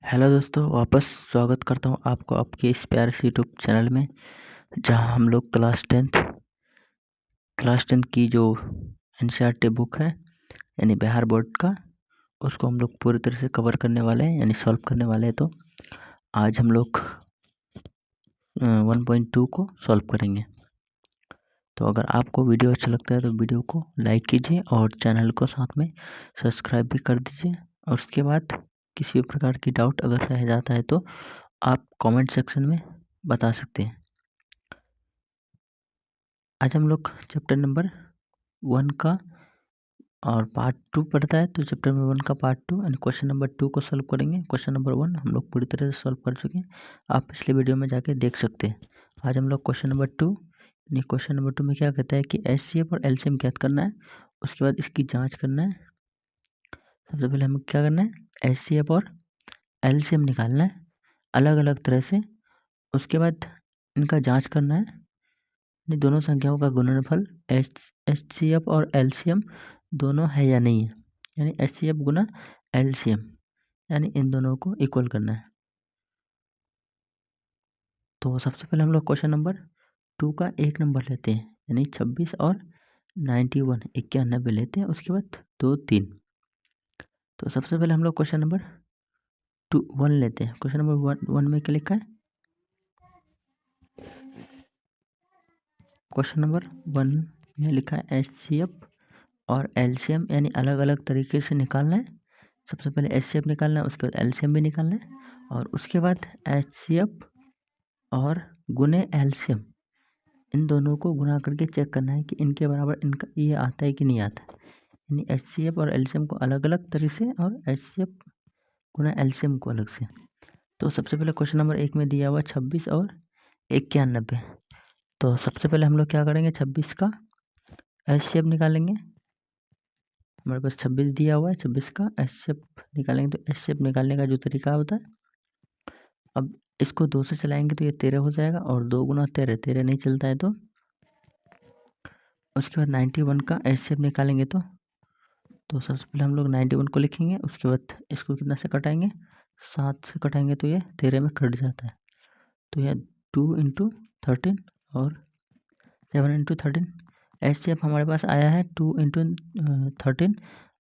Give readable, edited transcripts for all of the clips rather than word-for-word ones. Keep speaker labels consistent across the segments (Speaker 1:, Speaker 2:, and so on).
Speaker 1: Hello दोस्तों, वापस स्वागत करता हूँ आपको आपके इस प्यारे से यूट्यूब चैनल में, जहाँ हम लोग क्लास टेंथ की जो एनसीईआरटी बुक है यानी बिहार बोर्ड का, उसको हम लोग पूरी तरह से कवर करने वाले हैं यानी सॉल्व करने वाले हैं। तो आज हम लोग 1.2 को सॉल्व करेंगे। तो अगर आपको वीडियो अच्छा लगता है तो वीडियो को लाइक कीजिए और चैनल को साथ में सब्सक्राइब भी कर दीजिए। और उसके बाद किसी भी प्रकार की डाउट अगर रह जाता है तो आप कमेंट सेक्शन में बता सकते हैं। आज हम लोग चैप्टर नंबर 1 का और पार्ट 2 पढ़ता है, तो चैप्टर नंबर 1 का पार्ट 2 यानी क्वेश्चन नंबर 2 को सॉल्व करेंगे। क्वेश्चन नंबर 1 हम लोग पूरी तरह से सॉल्व कर चुके हैं, आप पिछले वीडियो में जाके देख सकते हैं। आज हम लोग क्वेश्चन नंबर 2 यानी क्वेश्चन नंबर 2 में क्या कहता है कि एचसीएफ और एलसीएम ज्ञात करना है, उसके बाद इसकी जाँच करना है। सबसे पहले हमें क्या करना है, एचसीएफ और एलसीएम निकालना है अलग अलग तरह से। उसके बाद इनका जाँच करना है, दोनों संख्याओं का गुणनफल एचसीएफ और एलसीएम दोनों है या नहीं है, यानी एचसीएफ गुना एलसीएम, यानी इन दोनों को इक्वल करना है। तो सबसे पहले हम लोग क्वेश्चन नंबर 2 का 1 नंबर लेते हैं, यानी 26 और 91 91 लेते हैं। उसके बाद 2 3। तो सबसे पहले हम लोग क्वेश्चन नंबर 1 लेते हैं। क्वेश्चन नंबर 1 में क्या लिखा है, क्वेश्चन नंबर 1 में लिखा है एचसीएफ और एलसीएम यानी अलग अलग तरीके से निकालना है। सबसे पहले एचसीएफ निकालना है, उसके बाद एलसीएम भी निकालना है, और उसके बाद एचसीएफ और गुने एलसीएम इन दोनों को गुना करके चेक करना है कि इनके बराबर इनका ये आता है कि नहीं आता है। यानी एचसीएफ और एलसीएम को अलग अलग तरीके से और एचसीएफ गुना एलसीएम को अलग से। तो सबसे पहले क्वेश्चन नंबर 1 में दिया हुआ 26 और 91। तो सबसे पहले हम लोग क्या करेंगे, 26 का एचसीएफ निकालेंगे। हमारे पास 26 दिया हुआ है, 26 का एचसीएफ निकालेंगे। तो एचसीएफ निकालने का जो तरीका होता है, अब इसको 2 से चलाएंगे तो ये 13 हो जाएगा, और 2 गुना 13 13 नहीं चलता है। तो उसके बाद 91 का एचसीएफ निकालेंगे। तो सबसे पहले हम लोग 91 को लिखेंगे, उसके बाद इसको कितना से कटाएंगे, 7 से कटाएंगे तो ये 13 में कट जाता है। तो यह 2 × 13 और 7 × 13 एचसीएफ हमारे पास आया है 2 × 13।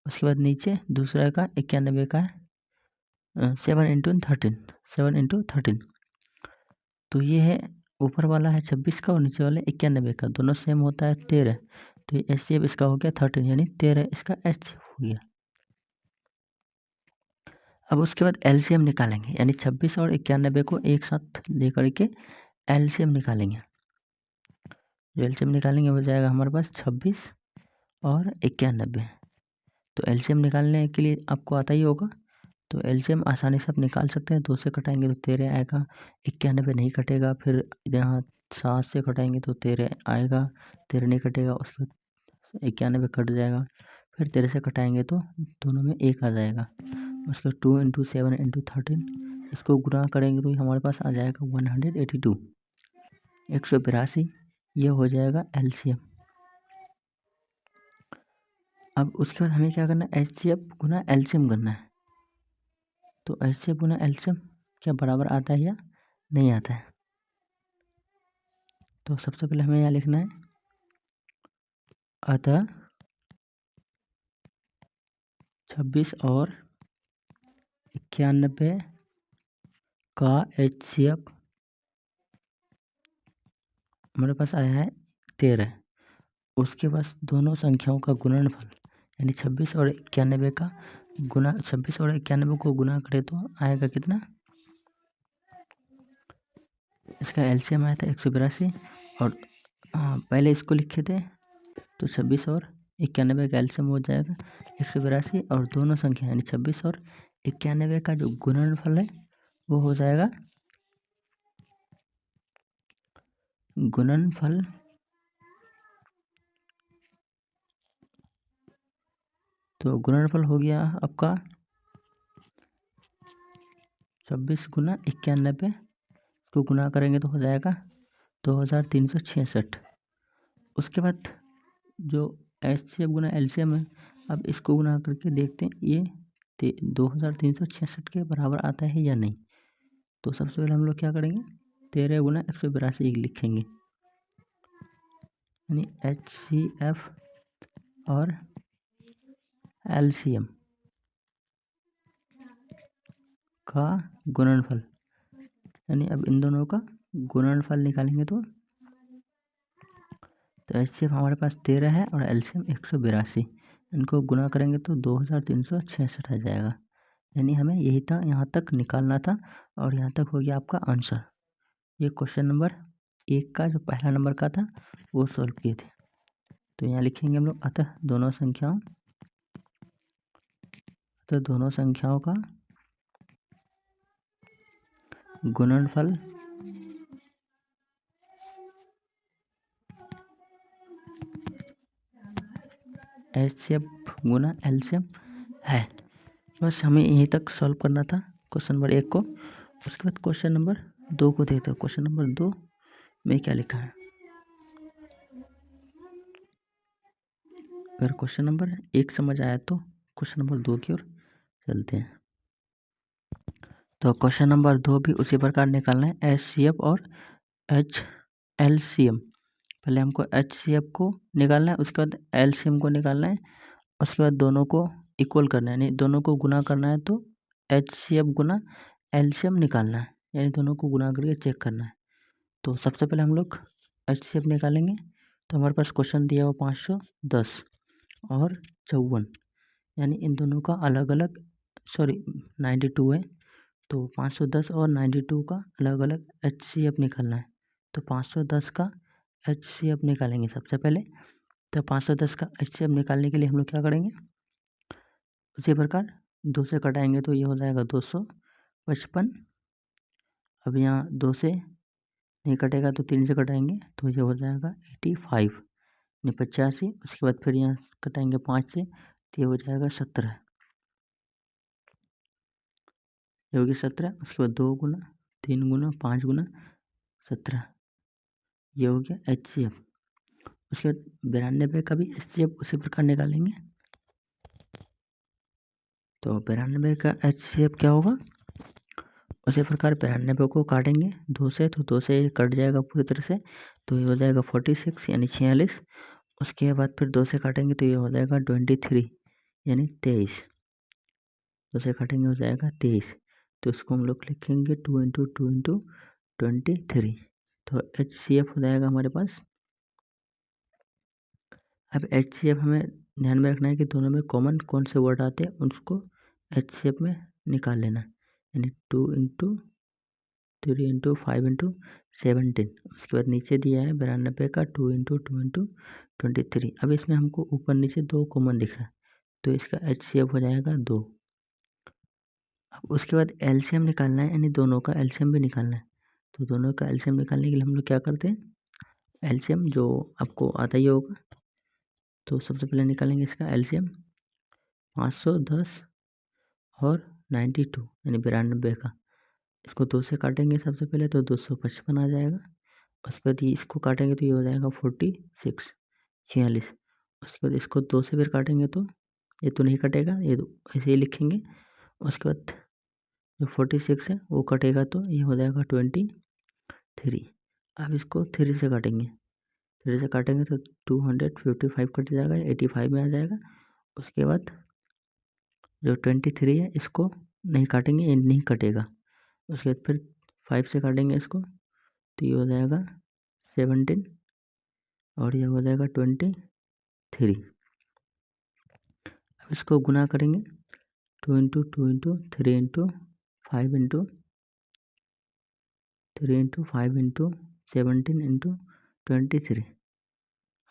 Speaker 1: उसके बाद नीचे दूसरा का 91 का है 7 × 13 7 × 13। तो ये है ऊपर वाला है 26 का और नीचे वाला 91 का, दोनों सेम होता है 13। तो ये एचसीएफ इसका हो गया 13, यानी 13 इसका एचसीएफ हो गया। अब उसके बाद एलसीएम निकालेंगे, यानी 26 और 91 को एक साथ लेकर के एलसीएम निकालेंगे। जो एलसीएम निकालेंगे हो जाएगा हमारे पास 26 और 91। तो एलसीएम निकालने के लिए आपको आता ही होगा, तो एलसीएम आसानी से आप निकाल सकते हैं। 2 से कटाएंगे तो 13 आएगा, 91 नहीं कटेगा। फिर यहाँ 7 से कटाएंगे तो 13 आएगा, 13 नहीं कटेगा। उसके बाद 91 कट जाएगा, फिर 13 से कटाएंगे तो दोनों में 1 आ जाएगा। उसके 2 × 7 × 13 इसको गुणा करेंगे तो हमारे पास आ जाएगा 182 182। ये हो जाएगा एलसीएम। अब उसके बाद हमें क्या करना है, एचसीएफ गुना एलसीएम करना है। तो एचसीएफ गुना एलसीएम क्या बराबर आता है या नहीं आता है। तो सबसे पहले हमें यहाँ लिखना है, अतः 26 और 91 का एचसीएफ हमारे पास आया है 13। उसके पास दोनों संख्याओं का गुणनफल यानी 26 और 91 का गुना, 26 और 91 को गुना करें तो आएगा कितना, इसका एलसीएम आया था 182। और पहले इसको लिखे थे, तो 26 और 91 का एलसीएम हो जाएगा 182, और दोनों संख्या यानी 26 और 91 का जो गुणनफल है वो हो जाएगा गुणनफल तो गुणनफल हो गया आपका 26 गुना 91 को गुना करेंगे तो हो जाएगा 2366। उसके बाद जो एचसीएफ गुना एलसीएम है, अब इसको गुना करके देखते हैं ये 2366 के बराबर आता है या नहीं। तो सबसे पहले हम लोग क्या करेंगे, 13 गुना 182 लिखेंगे, यानी HCF और LCM का गुणनफल, यानी अब इन दोनों का गुणनफल निकालेंगे तो HCF हमारे पास 13 है और LCM 182, इनको गुना करेंगे तो 2366 आ जाएगा। यानी हमें यही था, यहाँ तक निकालना था और यहाँ तक हो गया आपका आंसर। ये क्वेश्चन नंबर 1 का जो पहला नंबर का था वो सॉल्व किए थे। तो यहाँ लिखेंगे हम लोग, अतः दोनों संख्याओं का गुणनफल HCF गुना LCM है। बस हमें यहीं तक सॉल्व करना था क्वेश्चन नंबर 1 को। उसके बाद क्वेश्चन नंबर 2 को देखते हैं। क्वेश्चन नंबर 2 में क्या लिखा है। अगर क्वेश्चन नंबर 1 समझ आया तो क्वेश्चन नंबर 2 की ओर चलते हैं। तो क्वेश्चन नंबर 2 भी उसी प्रकार निकालना है, HCF और LCM। पहले हमको HCF को निकालना है, उसके बाद LCM को निकालना है, उसके बाद दोनों को इक्वल करना है, यानी दोनों को गुना करना है तो HCF गुना LCM निकालना है, यानी दोनों को गुना करके चेक करना है। तो सबसे पहले हम लोग HCF निकालेंगे। तो हमारे पास क्वेश्चन दिया हुआ 510 और 54, यानी इन दोनों का अलग अलग 92 है। तो 510 और 92 का अलग अलग HCF निकालना है। तो 510 का HCF निकालेंगे सबसे पहले। तो 510 का HCF निकालने के लिए हम लोग क्या करेंगे, उसी प्रकार 2 से कटाएंगे तो ये हो जाएगा 255। अब यहाँ 2 से नहीं कटेगा तो 3 से कटाएंगे तो ये हो जाएगा 85 यानी 85। उसके बाद फिर यहाँ कटाएंगे 5 से तो ये हो जाएगा 17, ये हो गया 17। उसके बाद 2 गुना 3 गुना 5 गुना 17, ये हो गया HCF। उसके बाद 92 का भी HCF उसी प्रकार निकालेंगे। तो 92 का HCF क्या होगा, उसी प्रकार 92 को काटेंगे 2 से, तो 2 से कट जाएगा पूरी तरह से तो ये हो जाएगा 46 यानी 46। उसके बाद फिर 2 से काटेंगे तो ये हो जाएगा 23 यानी 23। 2 से काटेंगे हो जाएगा 23। तो इसको हम लोग लिखेंगे 2 इंटू 2 इंटू 23। तो HCF हो जाएगा हमारे पास। अब HCF हमें ध्यान में रखना है कि दोनों में कॉमन कौन से वर्ड आते हैं उसको HCF में निकाल लेना, यानी 2 इंटू 3 इंटू 5 इंटू 17। उसके बाद नीचे दिया है 92 का 2 इंटू 2 इंटू 23। अब इसमें हमको ऊपर नीचे 2 कॉमन दिख रहा है तो इसका HCF हो जाएगा 2। अब उसके बाद LCM निकालना है, यानी दोनों का LCM भी निकालना है। तो दोनों का LCM निकालने के लिए हम लोग क्या करते हैं, LCM जो आपको आता ही होगा। तो सबसे पहले निकालेंगे इसका LCM 510 और 92 यानी 92 का। इसको 2 से काटेंगे सबसे पहले तो 255 आ जाएगा। उसके बाद इसको काटेंगे तो ये हो जाएगा 46 46। उसके बाद इसको 2 से फिर काटेंगे तो ये तो नहीं कटेगा, ये तो ऐसे ही लिखेंगे। उसके बाद जो 46 है वो कटेगा तो ये हो जाएगा 23। अब इसको 3 से काटेंगे, 3 से काटेंगे तो 255 कट जाएगा, 85 में आ जाएगा। उसके बाद जो 23 है इसको नहीं काटेंगे, ये नहीं कटेगा। उसके बाद फिर 5 से काटेंगे इसको तो ये हो जाएगा 17 और ये हो जाएगा 23। अब इसको गुना करेंगे 2 into 2 into 3 into 5 into 3 into 5 into 17 into 23।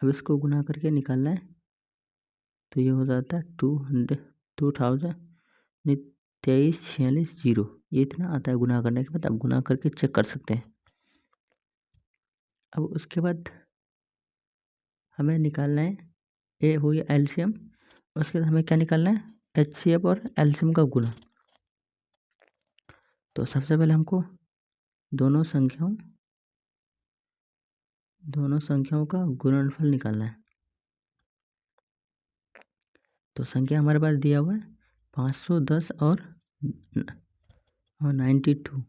Speaker 1: अब इसको गुना करके निकालना है तो ये हो जाता है 2000 नहीं 2346 ये इतना आता है गुना करने के बाद। आप गुना करके चेक कर सकते हैं। अब उसके बाद हमें निकालना है, ये हो गया LCM। उसके बाद हमें क्या निकालना है, HCF और LCM का गुना। तो सबसे पहले हमको दोनों संख्याओं का गुणनफल निकालना है। तो संख्या हमारे पास दिया हुआ है 510 और 92,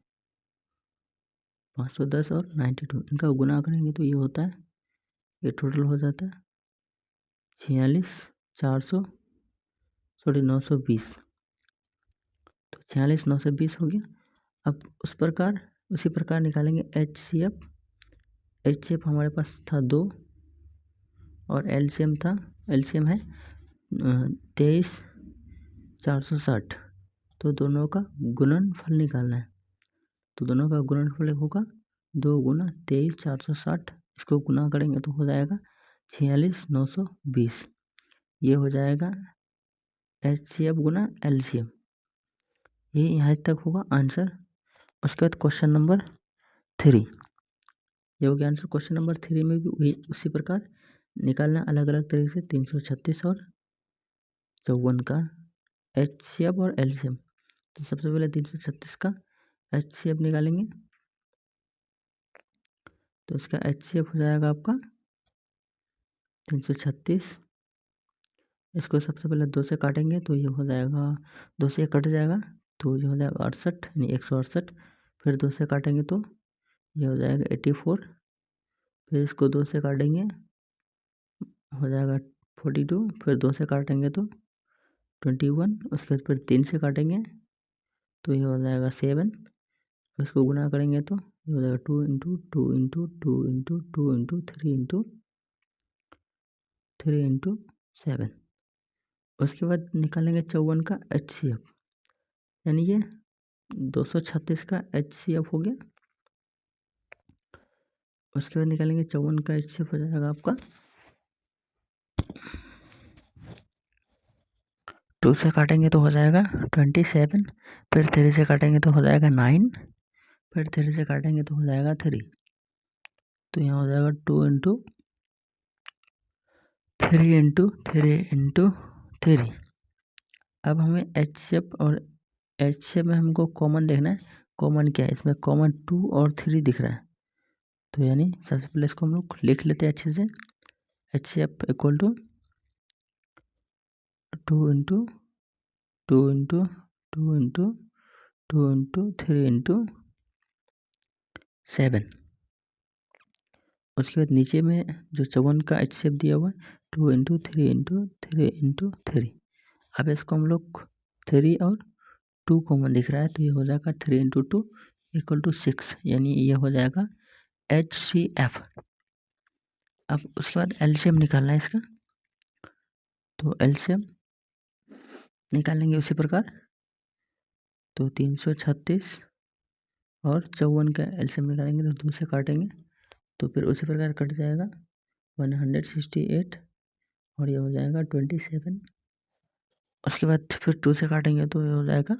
Speaker 1: 510 और 92 इनका गुना करेंगे तो ये होता है, ये टोटल हो जाता है 920, तो 920 हो गया। अब उसी प्रकार निकालेंगे HCF हमारे पास था 2 और एलसीएम है 23,460, तो दोनों का गुणनफल निकालना है। तो दोनों का गुणनफल होगा 2 गुना 23,460, इसको गुना करेंगे तो हो जाएगा 46,920। ये हो जाएगा HCF गुना LCM, ये यहाँ तक होगा आंसर। उसके बाद क्वेश्चन नंबर 3, ये हो गया आंसर। क्वेश्चन नंबर 3 में भी वही उसी प्रकार निकालना अलग अलग तरीके से 336 और 54 का HCF और LCM। तो सबसे पहले 336 का HCF निकालेंगे, तो इसका HCF हो जाएगा आपका 336। इसको सबसे पहले 2 से काटेंगे तो ये हो जाएगा, 2 से कट जाएगा तो ये हो जाएगा 68 यानी 168। फिर 2 से काटेंगे तो ये हो जाएगा 84। फिर इसको 2 से काटेंगे हो जाएगा 42। फिर 2 से काटेंगे तो 21। उसके बाद फिर 3 से काटेंगे तो ये हो जाएगा 7। इसको गुना करेंगे तो ये हो जाएगा 2 into 2 into 2 into 2 into 3 into 3 into 7। उसके बाद निकालेंगे 54 का HCF, यानी ये 236 का HCF हो गया। उसके बाद निकालेंगे 54 का HCF हो जाएगा आपका 2 से काटेंगे तो हो जाएगा 27। फिर 3 से काटेंगे तो हो जाएगा 9। फिर 3 से काटेंगे तो हो जाएगा 3। तो यहाँ हो जाएगा 2 इंटू 3 इंटू 3 इंटू 3। अब हमें HCF और HCF में हमको कॉमन देखना है। कॉमन क्या है इसमें? कॉमन 2 और 3 दिख रहा है, तो यानी सबसे पहले इसको हम लोग लिख लेते हैं अच्छे से। HCF equal to 2 into 2 into 2 into 2 into 3 into 7। उसके बाद नीचे में जो 54 का HCF दिया हुआ है 2 इंटू 3 इंटू 3 इंटू 3। अब इसको हम लोग 3 और 2 कॉमन दिख रहा है, तो ये हो जाएगा 3 इंटू 2 इक्वल टू 6, यानी ये हो जाएगा HCF। अब उसके बाद LCM निकालना है इसका, तो LCM निकालेंगे उसी प्रकार। तो 336 और 54 का LCM निकालेंगे तो 2 से काटेंगे तो फिर उसी प्रकार कट जाएगा 168 और ये हो जाएगा 27। उसके बाद फिर 2 से काटेंगे तो ये हो जाएगा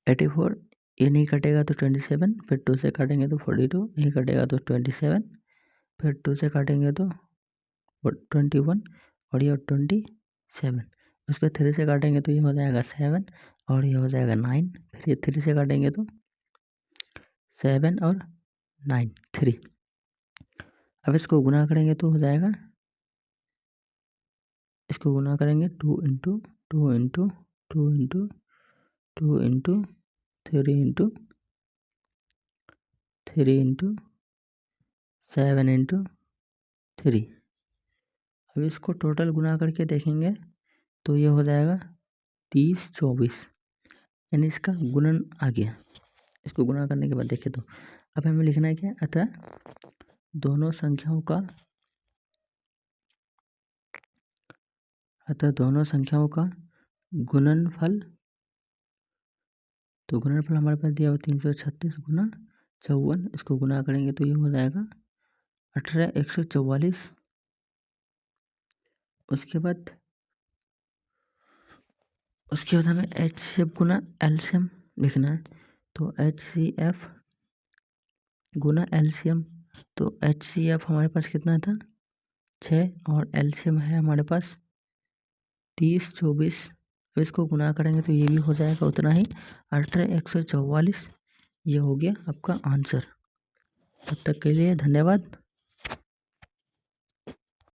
Speaker 1: 84, ये नहीं कटेगा तो 27। फिर 2 से काटेंगे तो 42, नहीं कटेगा तो 27। फिर 2 से काटेंगे तो 21 और ये 27। उसके 3 से काटेंगे तो ये हो जाएगा 7 और ये हो जाएगा 9। फिर ये 3 से काटेंगे तो 7 और 9 3। अब इसको गुना करेंगे तो हो जाएगा, इसको गुना करेंगे 2 into 2 into 2 into 2 into 3 into 3 into 7 into 3। अब इसको टोटल गुना करके देखेंगे तो ये हो जाएगा 30 24, यानी इसका गुणन आ गया। इसको गुना करने के बाद देखें तो अब हमें लिखना है क्या? अतः दोनों संख्याओं का गुणनफल, तो गुणनफल हमारे पास दिया हुआ 336 गुना 54। इसको गुना करेंगे तो ये हो जाएगा 18,144। उसके बाद हमें HCF गुना LCM लिखना है, तो HCF गुना LCM। तो HCF हमारे पास कितना था 6 और LCM है हमारे पास 30 24। अब इसको गुना करेंगे तो ये भी हो जाएगा उतना ही 18,144। ये हो गया आपका आंसर। तब तक के लिए धन्यवाद।